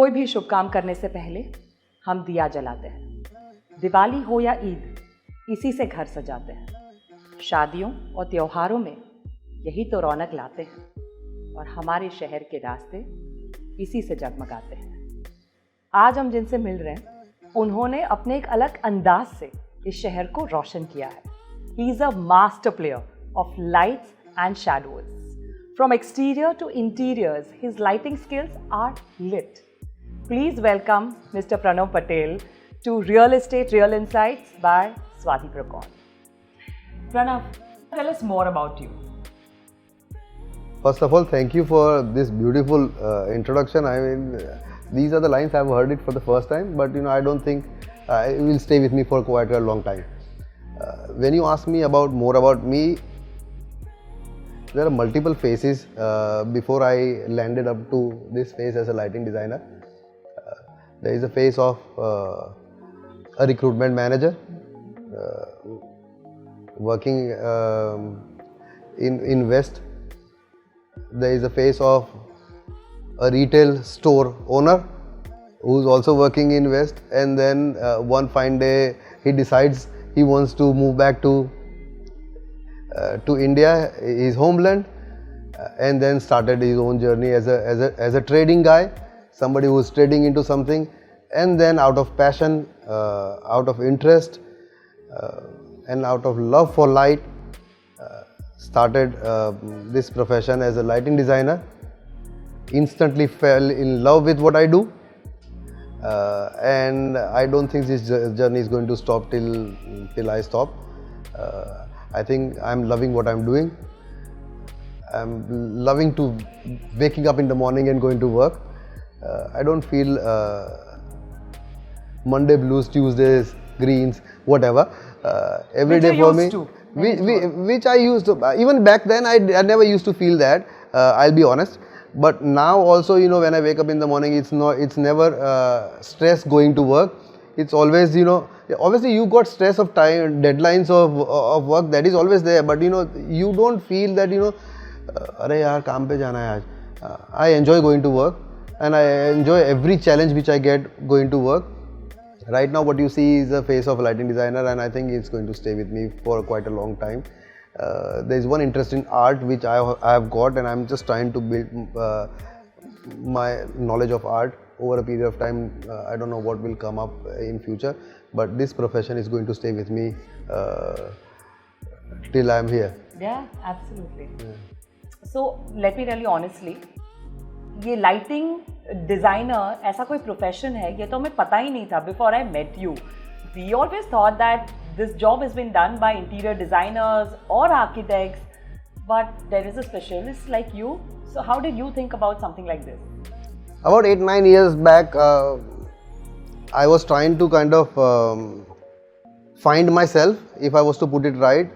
कोई भी शुभ काम करने से पहले हम दिया जलाते हैं। दिवाली हो या ईद, इसी से घर सजाते हैं। शादियों और त्योहारों में यही तो रौनक लाते हैं और हमारे शहर के रास्ते इसी से जगमगाते हैं। आज हम जिनसे मिल रहे हैं, उन्होंने अपने एक अलग अंदाज से इस शहर को रोशन किया है। He is a master player of lights and shadows. From exterior to interiors, his lighting skills are lit. Please welcome Mr. Pranav Patel to Real Estate Real Insights by Swati Procon. Pranav, tell us more about you. First of all, thank you for this beautiful introduction. I mean, these are the lines I've heard it for the first time, but I don't think it will stay with me for quite a long time. When you ask me more about me, there are multiple phases before I landed up to this phase as a lighting designer. There is a phase of a recruitment manager working in West. There is a phase of a retail store owner who is also working in West, and then one fine day he decides he wants to move back to India, his homeland, and then started his own journey as a trading guy, somebody who is trading into something, and then out of passion, out of interest, and out of love for light, started this profession as a lighting designer. Instantly fell in love with what I do, and I don't think this journey is going to stop till I stop. I think I'm loving what I'm doing. I'm loving to waking up in the morning and going to work. I don't feel Monday blues, Tuesdays greens, whatever. Every day for me, which I used to. Even back then, I never used to feel that. I'll be honest. But now also, when I wake up in the morning, it's never stress going to work. It's always, obviously you got stress of time, deadlines of work, that is always there, but you don't feel that अरे यार काम पे जाना है आज. I enjoy going to work, and I enjoy every challenge which I get going to work. Right now what you see is the face of a lighting designer, and I think it's going to stay with me for quite a long time. There is one interest in art which I have got, and I'm just trying to build my knowledge of art over a period of time. I don't know what will come up in future, but this profession is going to stay with me till I'm here. Yeah, absolutely. Yeah. So let me tell you honestly, ये lighting designer ऐसा कोई profession है, ये तो हमें पता ही नहीं था before I met you. We always thought that this job has been done by interior designers or architects, but there is a specialist like you. So how did you think about something like this? About 8-9 years back, I was trying to kind of find myself, if I was to put it right.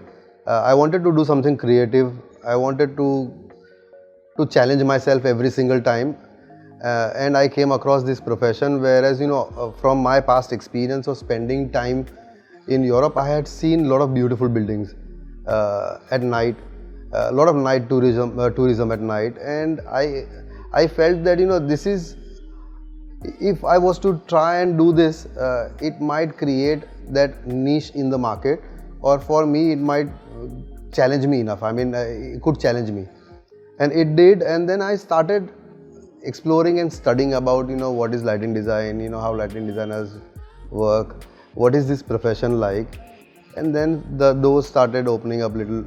I wanted to do something creative. I wanted to challenge myself every single time, and I came across this profession. Whereas from my past experience of spending time in Europe, I had seen a lot of beautiful buildings at night, a lot of night tourism at night, and I felt that this is, if I was to try and do this, it might create that niche in the market, or for me it might challenge me enough. I mean, it could challenge me, and it did. And then I started exploring and studying about what is lighting design, how lighting designers work, what is this profession like, and then the doors started opening up little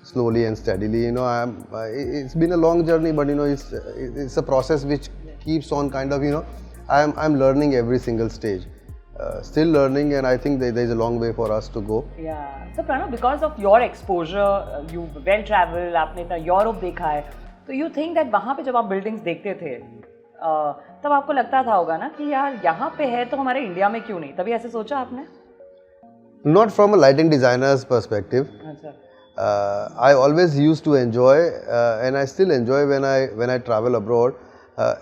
slowly and steadily. It's been a long journey, but it's a process which keeps on kind of I'm learning every single stage, still learning, and I think there is a long way for us to go. Yeah. So Pranav, because of your exposure, you well traveled, आपने इतना Europe देखा है, तो you think that वहाँ पे जब आप buildings देखते थे, तब आपको लगता था होगा ना कि यार यहाँ पे है तो हमारे इंडिया में क्यों नहीं? तभी ऐसे सोचा आपने? Not from a lighting designer's perspective. अच्छा. I always used to enjoy, and I still enjoy when I travel abroad.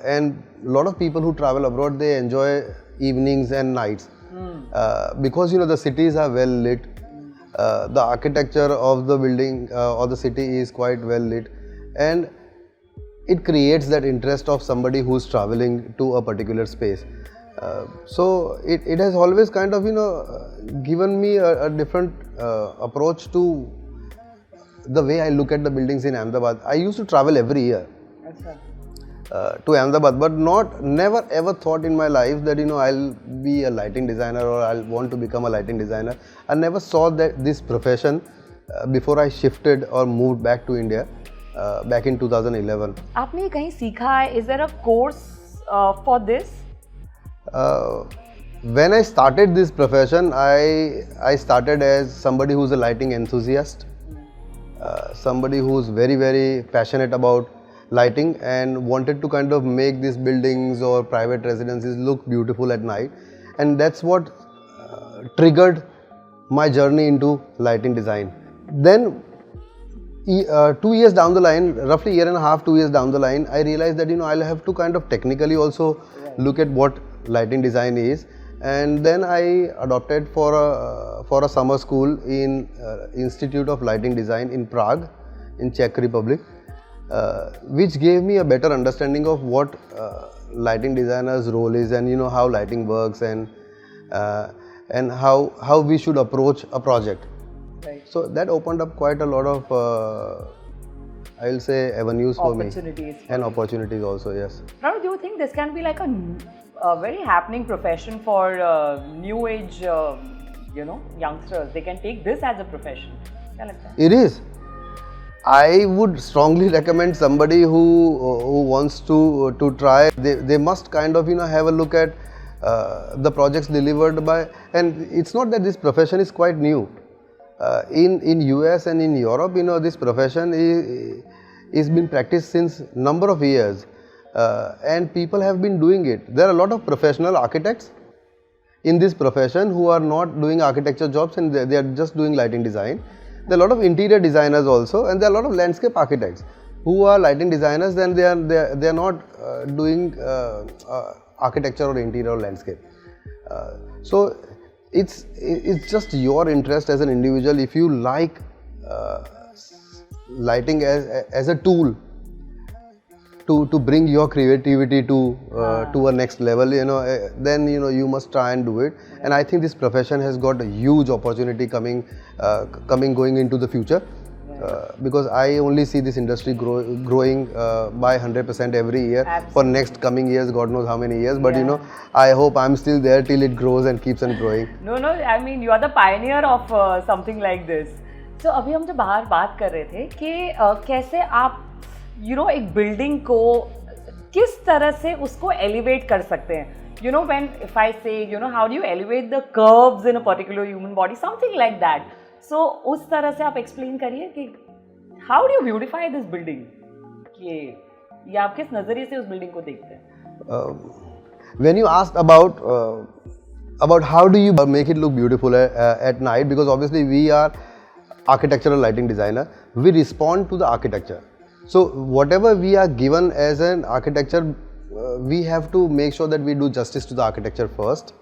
And a lot of people who travel abroad, they enjoy evenings and nights because the cities are well lit. The architecture of the building or the city is quite well lit, and it creates that interest of somebody who's traveling to a particular space. So it has always kind of given me a different approach to the way I look at the buildings in Ahmedabad. I used to travel every year to Ahmedabad, but never ever thought in my life that I'll be a lighting designer or I'll want to become a lighting designer. I never saw that this profession before I shifted or moved back to India back in 2011. आपने कहीं सीखा है? Is there a course for this? When I started this profession, I started as somebody who's a lighting enthusiast, somebody who's very, very passionate about lighting and wanted to kind of make these buildings or private residences look beautiful at night, and that's what triggered my journey into lighting design. Then 2 years down the line, roughly year and a half, 2 years down the line, I realized that I'll have to kind of technically also look at what lighting design is, and then I adopted for a summer school in Institute of Lighting Design in Prague, in Czech Republic, which gave me a better understanding of what lighting designer's role is, and how lighting works, and how we should approach a project. Right. So that opened up quite a lot of I will say avenues for me and opportunities also. Yes. Now, do you think this can be like a very happening profession for new age youngsters? They can take this as a profession. क्या लगता है? It is. I would strongly recommend somebody who wants to try. They must kind of have a look at the projects delivered by, and it's not that this profession is quite new. In US and in Europe, this profession is been practiced since number of years, and people have been doing it. There are a lot of professional architects in this profession who are not doing architecture jobs, and they are just doing lighting design. There are a lot of interior designers also, and there are a lot of landscape architects who are lighting designers, and they are not doing architecture or interior or landscape. So it's just your interest as an individual. If you like lighting as a tool to bring your creativity to a next level, then you must try and do it. And I think this profession has got a huge opportunity going into the future, because I only see this industry growing by 100% every year. Absolutely. For next coming years, God knows how many years, but I hope I'm still there till it grows and keeps on growing. No, I mean you are the pioneer of something like this. So अभी हम जब बाहर बात कर रहे थे कि कैसे आप एक बिल्डिंग को किस तरह से उसको एलिवेट कर सकते हैं. When if I say how do you elevate the curves in a particular human body, something like that. So उस तरह से आप एक्सप्लेन करिए कि how do you beautify this building, कि या आप किस नजरिए से उस बिल्डिंग को देखते हैं. When you asked about how do you make it look beautiful at night, because obviously we are architectural lighting designer, we respond to the architecture. So whatever we are given as an architecture, we have to make sure that we do justice to the architecture first,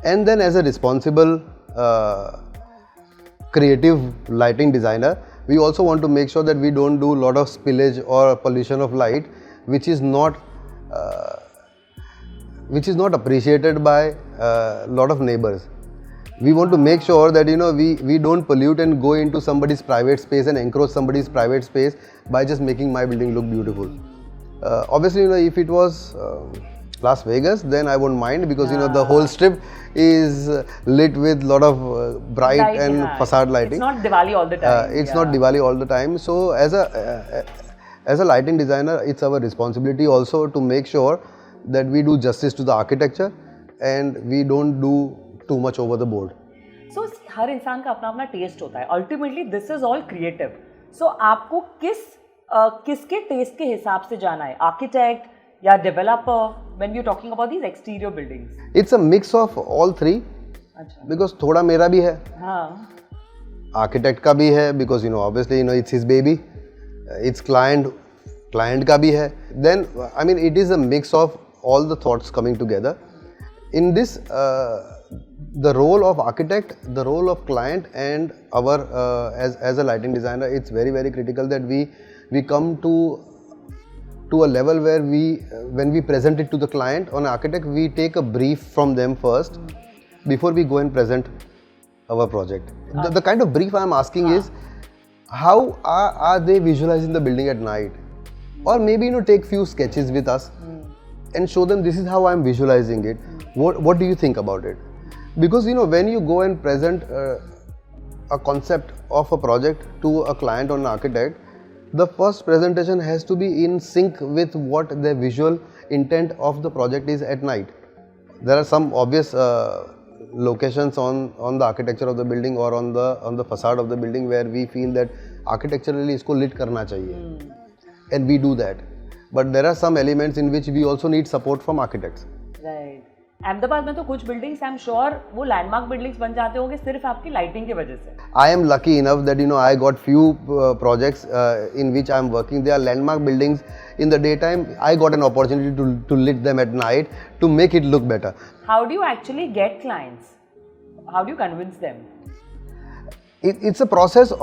and then as a responsible creative lighting designer, we also want to make sure that we don't do a lot of spillage or pollution of light, which is not appreciated by a lot of neighbors. We want to make sure that we don't pollute and go into somebody's private space and encroach somebody's private space by just making my building look beautiful. Obviously, if it was Las Vegas, then I won't mind, because the whole strip is lit with lot of bright and facade lighting. It's not Diwali all the time. It's not Diwali all the time. So as a lighting designer, it's our responsibility also to make sure that we do justice to the architecture and we don't do too much over the board. So हर इंसान का अपना अपना test होता है. Ultimately, this is all creative. So आपको किसके test के हिसाब से जाना है? Architect या developer, when you're talking about these exterior buildings? It's a mix of all three. अच्छा. Because थोड़ा मेरा भी है. हाँ. Architect का भी है, because obviously it's his baby. It's client का भी है. Then I mean it is a mix of all the thoughts coming together. In this, the role of architect, the role of client, and our as a lighting designer, it's very, very critical that we come to to a level where when we present it to the client or an architect, we take a brief from them first before we go and present our project. The kind of brief I am asking is, how are they visualizing the building at night? Or maybe take few sketches with us and show them this is how I am visualizing it. What do you think about it? Because when you go and present a concept of a project to a client or an architect, the first presentation has to be in sync with what the visual intent of the project is at night. There are some obvious locations on the architecture of the building or on the facade of the building where we feel that architecturally isko lit karna chahiye, and we do that. But there are some elements in which we also need support from architects. Right. Ahmedabad में तो कुछ buildings I am sure वो landmark buildings बन जाते होंगे सिर्फ आपकी lighting की वजह से. I am lucky enough that I got few projects in which I am working. They are landmark buildings. In the daytime, I got an opportunity to lit them at night to make it look better. How do you actually get clients? How do you convince them? It's a process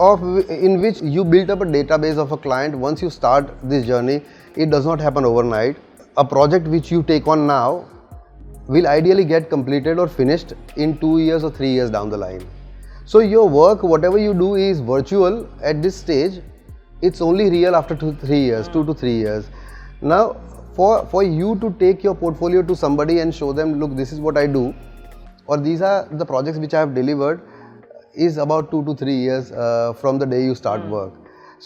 in which you build up a database of a client. Once you start this journey, it does not happen overnight. A project which you take on now will ideally get completed or finished in 2 years or 3 years down the line. So your work, whatever you do, is virtual at this stage. It's only real after 2 to 3 years. Now, for you to take your portfolio to somebody and show them, look, this is what I do, or these are the projects which I have delivered, is about 2 to 3 years from the day you start work.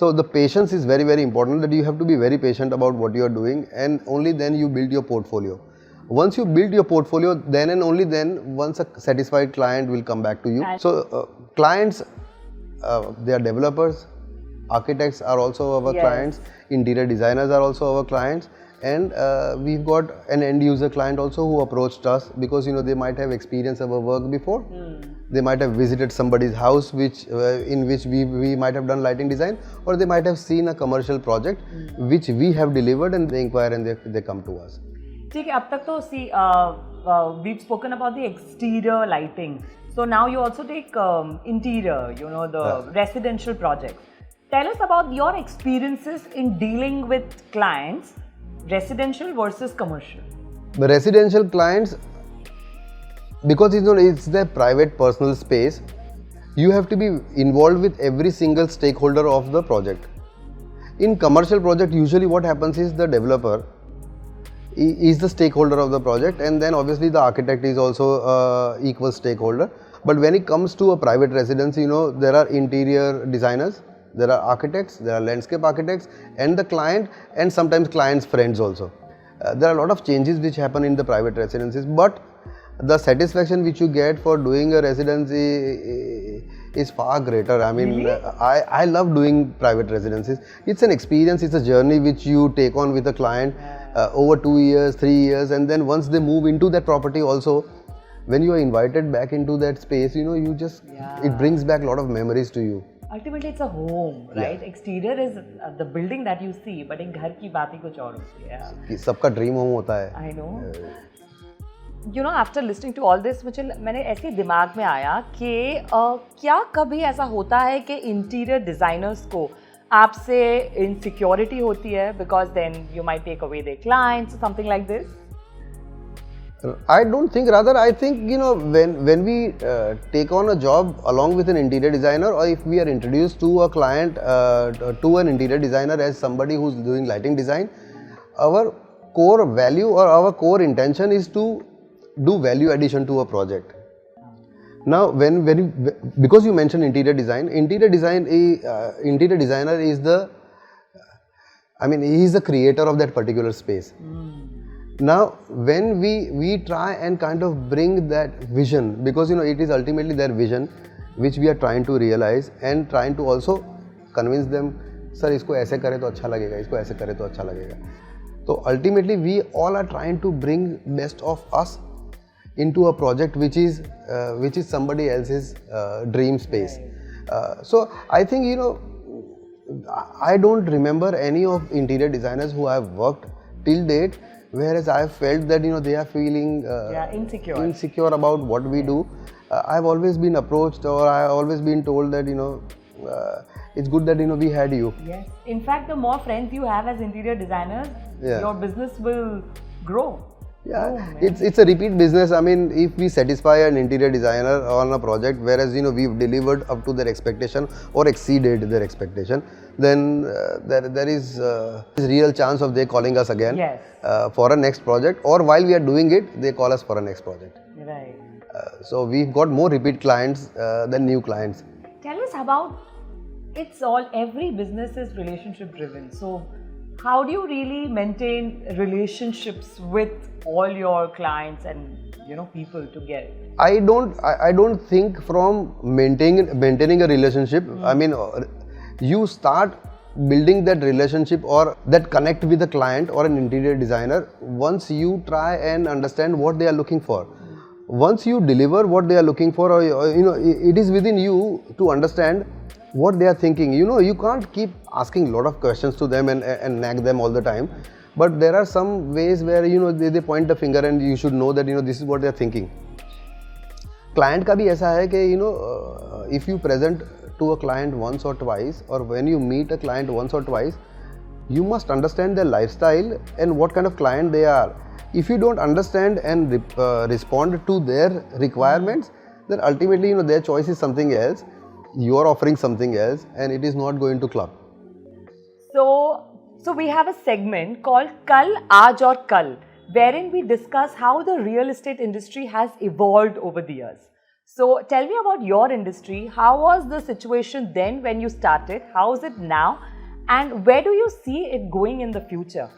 So the patience is very, very important, that you have to be very patient about what you are doing, and only then you build your portfolio. Once you build your portfolio, then and only then, once a satisfied client will come back to you. So clients, they are developers, architects are also our clients, interior designers are also our clients, and we've got an end user client also who approached us because they might have experienced our work before. They might have visited somebody's house in which we might have done lighting design, or they might have seen a commercial project which we have delivered, and they inquire and they come to us. ठीक है, अब तक तो we've spoken about the exterior lighting. So now you also take interior, the residential projects. Tell us about your experiences in dealing with clients, residential versus commercial. The residential clients, because it's their private personal space, you have to be involved with every single stakeholder of the project. In commercial project, usually what happens is the developer is the stakeholder of the project, and then obviously the architect is also equal stakeholder. But when it comes to a private residence, there are interior designers, there are architects, there are landscape architects, and the client, and sometimes client's friends also. There are a lot of changes which happen in the private residences, but the satisfaction which you get for doing a residency is far greater. I mean, really? I love doing private residences. It's an experience, it's a journey which you take on with a client over 2 years, 3 years, and then once they move into that property also, when you are invited back into that space, you just, it brings back a lot of memories to you. Ultimately, it's a home, right? Yeah. Exterior is the building that you see, but एक घर की बात ही कुछ और होती है. सबका dream home होता है. I know. After listening to all this, मैंने ऐसे दिमाग में आया कि क्या कभी ऐसा होता है कि इंटीरियर डिजाइनर्स को आपसे इनसिक्योरिटी होती है because then you might take away their clients or something like this? I don't think, rather I think when we take on a job along with an interior designer, or if we are introduced to a client, to an interior designer as somebody who's doing lighting design, our core value or our core intention is to do value addition to a project. Now because you mentioned interior designer is he is the creator of that particular space. Now, when we try and kind of bring that vision, because it is ultimately their vision which we are trying to realize, and trying to also convince them, sir, isko aise kare to acha lagega, isko aise kare to acha lagega. So ultimately, we all are trying to bring best of us into a project which is somebody else's dream space. So I think I don't remember any of interior designers who I have worked till date, whereas I have felt that they are feeling insecure about what we do. I have always been approached, or I have always been told that it's good that we had you. Yes. In fact, the more friends you have as interior designers, your business will grow. Yeah, it's a repeat business. I mean, if we satisfy an interior designer on a project, whereas we've delivered up to their expectation or exceeded their expectation, then there is real chance of they calling us again for a next project, or while we are doing it, they call us for a next project. Right. So we've got more repeat clients than new clients. Tell us about, every business is relationship driven. So how do you really maintain relationships with all your clients and people to get? I don't think from maintaining a relationship. I mean, you start building that relationship or that connect with the client or an interior designer once you try and understand what they are looking for. Once you deliver what they are looking for, or it is within you to understand what they are thinking. You can't keep asking a lot of questions to them and nag them all the time. But there are some ways where they point the finger and you should know that this is what they are thinking. Client का भी ऐसा है कि if you present to a client once or twice, or when you meet a client once or twice, you must understand their lifestyle and what kind of client they are. If you don't understand and respond to their requirements, then ultimately their choice is something else. You are offering something else, and it is not going to club. So we have a segment called Kal, Aaj aur Kal, wherein we discuss how the real estate industry has evolved over the years. So tell me about your industry. How was the situation then when you started? How is it now? And where do you see it going in the future?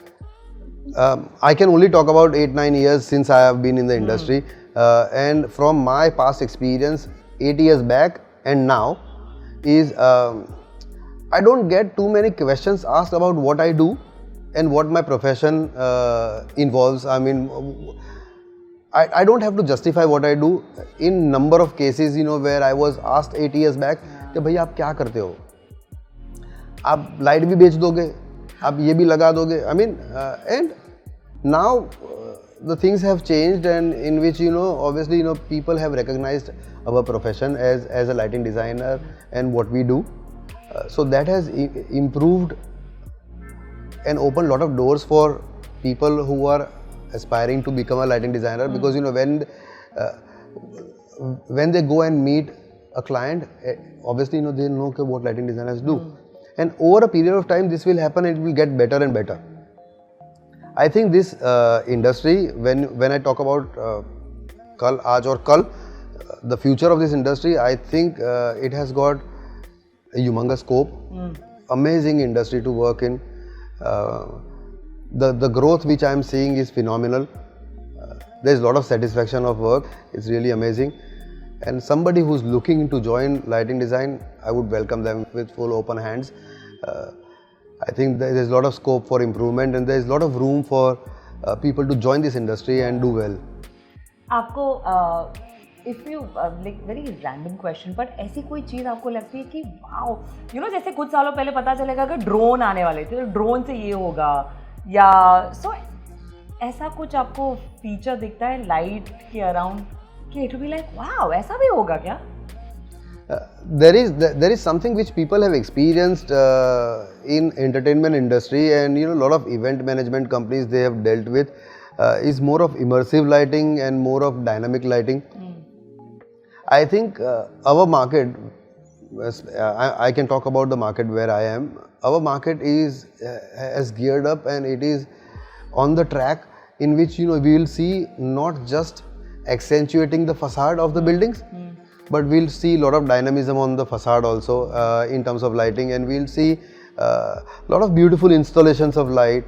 I can only talk about 8-9 years since I have been in the industry. And from my past experience, 8 years back and now, is I don't get too many questions asked about what I do and what my profession involves. I mean, I don't have to justify what I do. In number of cases, where I was asked 8 years back, कि भैया आप क्या करते हो? आप light भी बेच दोगे, आप ये भी लगा दोगे. I mean, and now the things have changed, and in which obviously people have recognized our profession as a lighting designer and what we do. So that has improved and opened a lot of doors for people who are aspiring to become a lighting designer, because when they go and meet a client, obviously they know what lighting designers do. And over a period of time, this will happen and it will get better and better. I think this industry, when I talk about Kal, Aaj aur Kal, the future of this industry, I think it has got a humongous scope, amazing industry to work in. The growth which I am seeing is phenomenal. There is a lot of satisfaction of work. It's really amazing. And somebody who's looking to join lighting design, I would welcome them with full open hands. I think there is a lot of scope for improvement, and there is a lot of room for people to join this industry and do well. आपको if you like very random question, but ऐसी कोई चीज़ आपको लगती है कि wow, जैसे कुछ सालों पहले पता चलेगा कि ड्रोन आने वाले थे, तो ड्रोन से ये होगा, या ऐसा कुछ आपको फीचर दिखता है लाइट के अराउंड कि it will be like wow, ऐसा भी होगा क्या? There is something which people have experienced in entertainment industry, and a lot of event management companies they have dealt with is more of immersive lighting and more of dynamic lighting. I think our market, I can talk about the market where I am. Our market has geared up, and it is on the track in which we will see not just accentuating the facade of the buildings, but we'll see a lot of dynamism on the facade also in terms of lighting, and we'll see a lot of beautiful installations of light.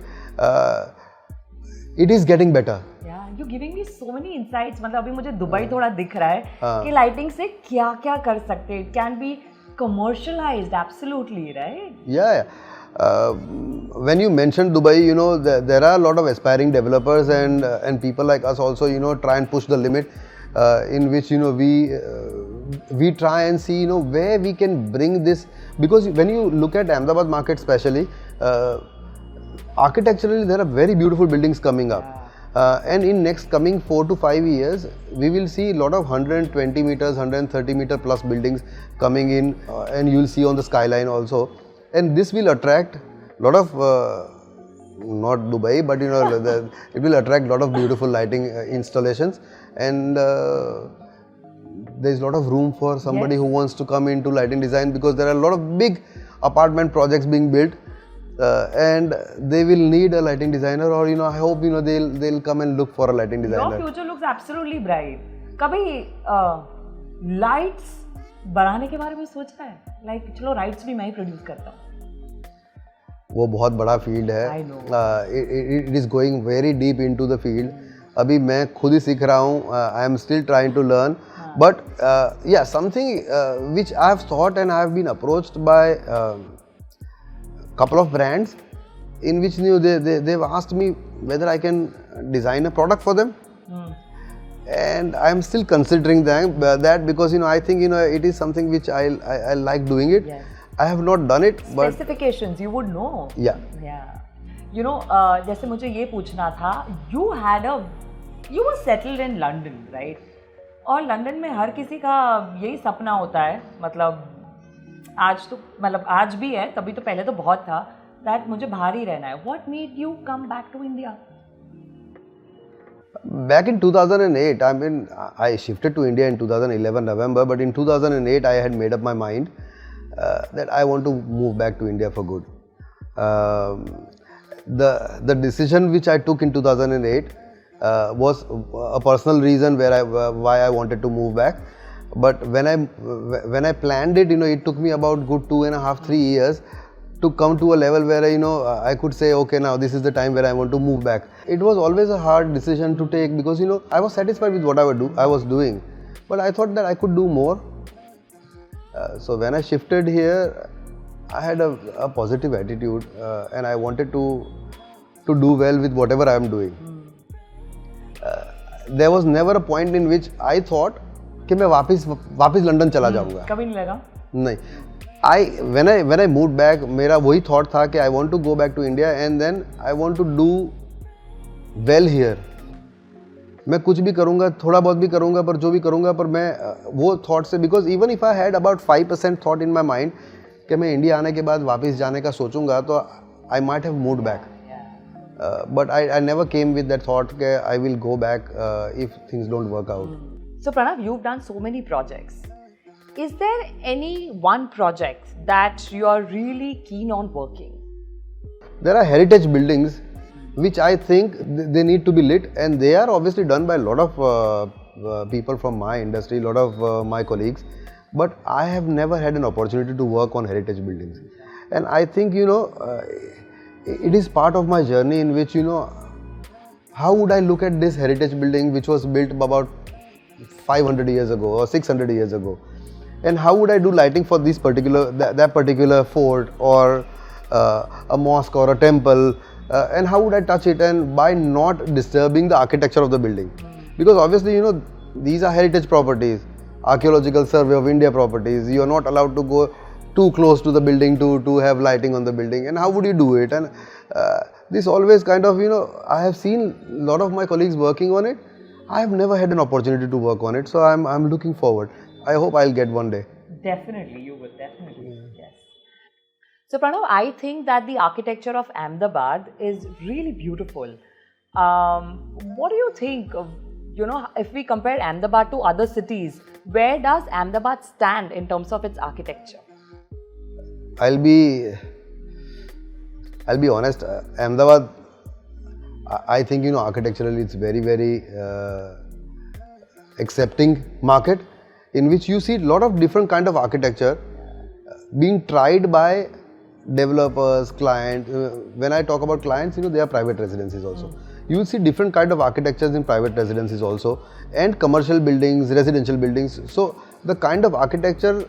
It is getting better. Yeah, you're giving me so many insights. मतलब अभी मुझे Dubai थोड़ा दिख रहा है कि lighting से क्या-क्या कर सकते हैं. It can be commercialized, absolutely, right? Yeah. When you mentioned Dubai, there are a lot of aspiring developers and people like us also, try and push the limit. In which we try and see where we can bring this, because when you look at Ahmedabad market especially, architecturally there are very beautiful buildings coming up. And in next coming 4 to 5 years, we will see a lot of 120 meters, 130 meter plus buildings coming in, and you will see on the skyline also. And this will attract a lot of, not Dubai, but it will attract a lot of beautiful lighting installations. And there is a lot of room for somebody who wants to come into lighting design, because there are a lot of big apartment projects being built. And they will need a lighting designer, or I hope they'll come and look for a lighting designer. Your future looks absolutely bright. कभी lights बढ़ाने के बारे में सोच रहा है? Like चलो lights भी मैं ही produce करता हूँ. वो बहुत बड़ा field है. I know. It is going very deep into the field. अभी मैं खुद ही सीख रहा हूँ. I am still trying to learn. But yeah, something which I have thought, and I have been approached by couple of brands in which they've asked me whether I can design a product for them. And I am still considering that because I think it is something which I like doing it. Yes. I have not done it, but Specifications you would know. Yeah. जैसे मुझे ये पूछना था, you were settled in London, right? और London में हर किसी का यही सपना होता है, आज भी है, तभी तो पहले तो बहुत था, that मुझे बाहर ही रहना है. What made you come back to India? Back in 2008, I shifted to India in 2011 November, but in 2008 I had made up my mind that I want to move back to India for good. The decision which I took in 2008 was a personal reason why I wanted to move back. But when I planned it, it took me about good 2.5-3 years to come to a level where I could say, okay, now this is the time where I want to move back. It was always a hard decision to take, because I was satisfied with what I was doing, but I thought that I could do more. So when I shifted here, I had a positive attitude, and I wanted to do well with whatever I am doing. There was never a point in which I thought कि मैं वापस London चला जाऊंगा. कभी नहीं लगा? नहीं. When I moved back, मेरा वही thought था कि I want to go back to India and then I want to do well here. मैं कुछ भी करूंगा, थोड़ा बहुत भी करूंगा, पर जो भी करूंगा, पर मैं वो thought से, because even if I had about 5% thought in my mind कि मैं इंडिया आने के बाद वापस जाने का सोचूंगा, तो I might have moved back. But I never came with that thought that I will go back if things don't work out. So Pranav, you've done so many projects. Is there any one project that you are really keen on working? There are heritage buildings which I think they need to be lit, and they are obviously done by a lot of people from my industry, a lot of my colleagues. But I have never had an opportunity to work on heritage buildings. And I think, it is part of my journey in which, how would I look at this heritage building which was built about 500 years ago or 600 years ago, and how would I do lighting for this that particular fort or a mosque or a temple, and how would I touch it, and by not disturbing the architecture of the building, because obviously these are heritage properties, Archaeological Survey of India properties. You are not allowed to go too close to the building to have lighting on the building, and how would you do it? And this always kind of, I have seen a lot of my colleagues working on it. I have never had an opportunity to work on it, so I'm looking forward. I hope I'll get one day. Definitely, you will, definitely, yes. So Pranav, I think that the architecture of Ahmedabad is really beautiful. What do you think, if we compare Ahmedabad to other cities, where does Ahmedabad stand in terms of its architecture? I'll be honest, Ahmedabad, I think architecturally it's very, very accepting market, in which you see a lot of different kind of architecture being tried by developers, clients. When I talk about clients, they are private residencies also. You will see different kind of architectures in private residencies also, and commercial buildings, residential buildings. So the kind of architecture,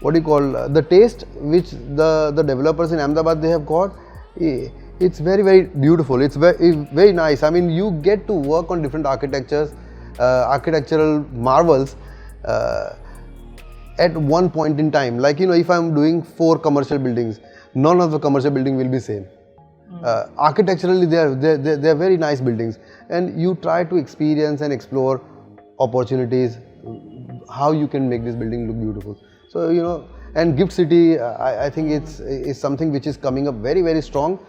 the taste which the developers in Ahmedabad they have got, it's very, very beautiful. It's very, very nice. I mean, you get to work on different architectures, architectural marvels at one point in time. Like, if I'm doing 4 commercial buildings, none of the commercial building will be same. Architecturally, they are very nice buildings, and you try to experience and explore opportunities, how you can make this building look beautiful. So and Gift City, I think it's something which is coming up very, very strong.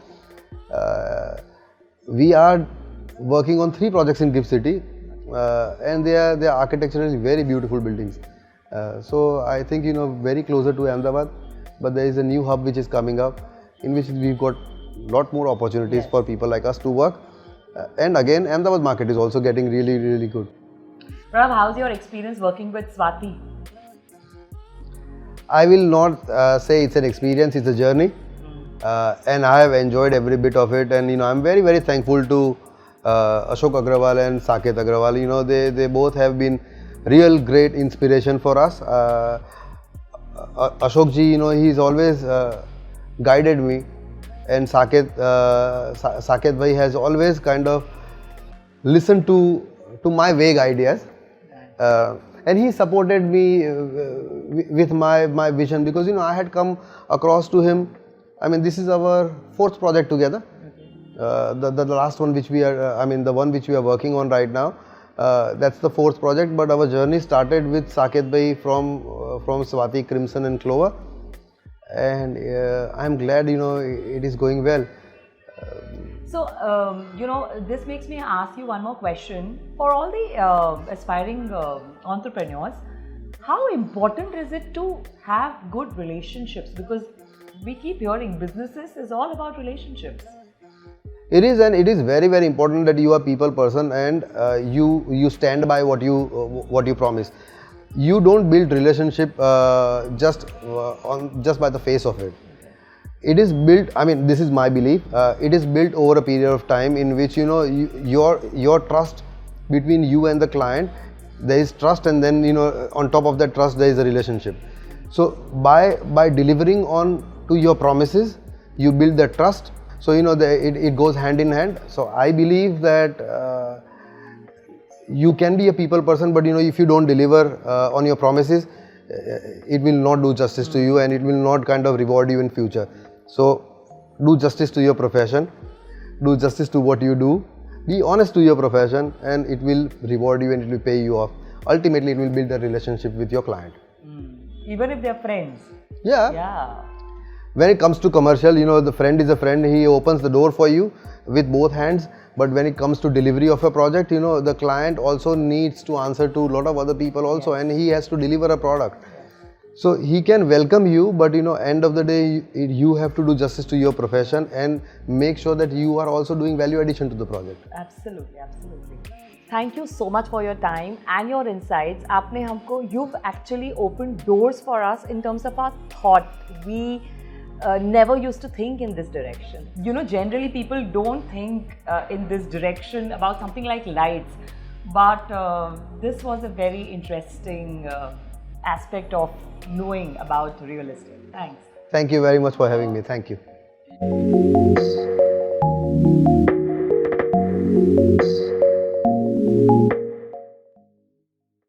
We are working on 3 projects in Gift City, and they are architecturally very beautiful buildings. So I think very closer to Ahmedabad, but there is a new hub which is coming up, in which we've got lot more opportunities for people like us to work. And again, Ahmedabad market is also getting really, really good. Pranav, how's your experience working with Swati? I will not say it's an experience, it's a journey. And I have enjoyed every bit of it, and I'm very, very thankful to Ashok Agrawal and Saket Agrawal. They both have been real great inspiration for us. Ashok ji, he's always guided me, and Saket bhai has always kind of listened to my vague ideas, and he supported me with my vision, because I had come across to him. I mean, this is our 4th project together. The last one which we are, the one which we are working on right now, that's the 4th project. But our journey started with Saket bhai from Swati, Crimson and Clover, and I'm glad it is going well. So this makes me ask you one more question. For all the aspiring entrepreneurs, how important is it to have good relationships? Because we keep hearing businesses is all about relationships. It is, and it is very, very important that you are a people person, and you stand by what you promise. You don't build relationship just by the face of it. It is built. This is my belief. It is built over a period of time, in which your trust between you and the client. There is trust, and then on top of that trust there is a relationship. So by delivering on to your promises, you build that trust. So it goes hand in hand. So I believe that you can be a people person, but if you don't deliver on your promises, it will not do justice to you, and it will not kind of reward you in future. So do justice to your profession, do justice to what you do, be honest to your profession, and it will reward you and it will pay you off. Ultimately, it will build a relationship with your client. Even if they're friends. Yeah. When it comes to commercial, the friend is a friend. He opens the door for you with both hands. But when it comes to delivery of a project, the client also needs to answer to a lot of other people also, and he has to deliver a product. So he can welcome you, but end of the day, you have to do justice to your profession and make sure that you are also doing value addition to the project. Absolutely. Thank you so much for your time and your insights. You've actually opened doors for us in terms of our thought. We never used to think in this direction. Generally people don't think in this direction about something like lights, but this was a very interesting aspect of knowing about real estate. Thanks. Thank you very much for having me. Thank you.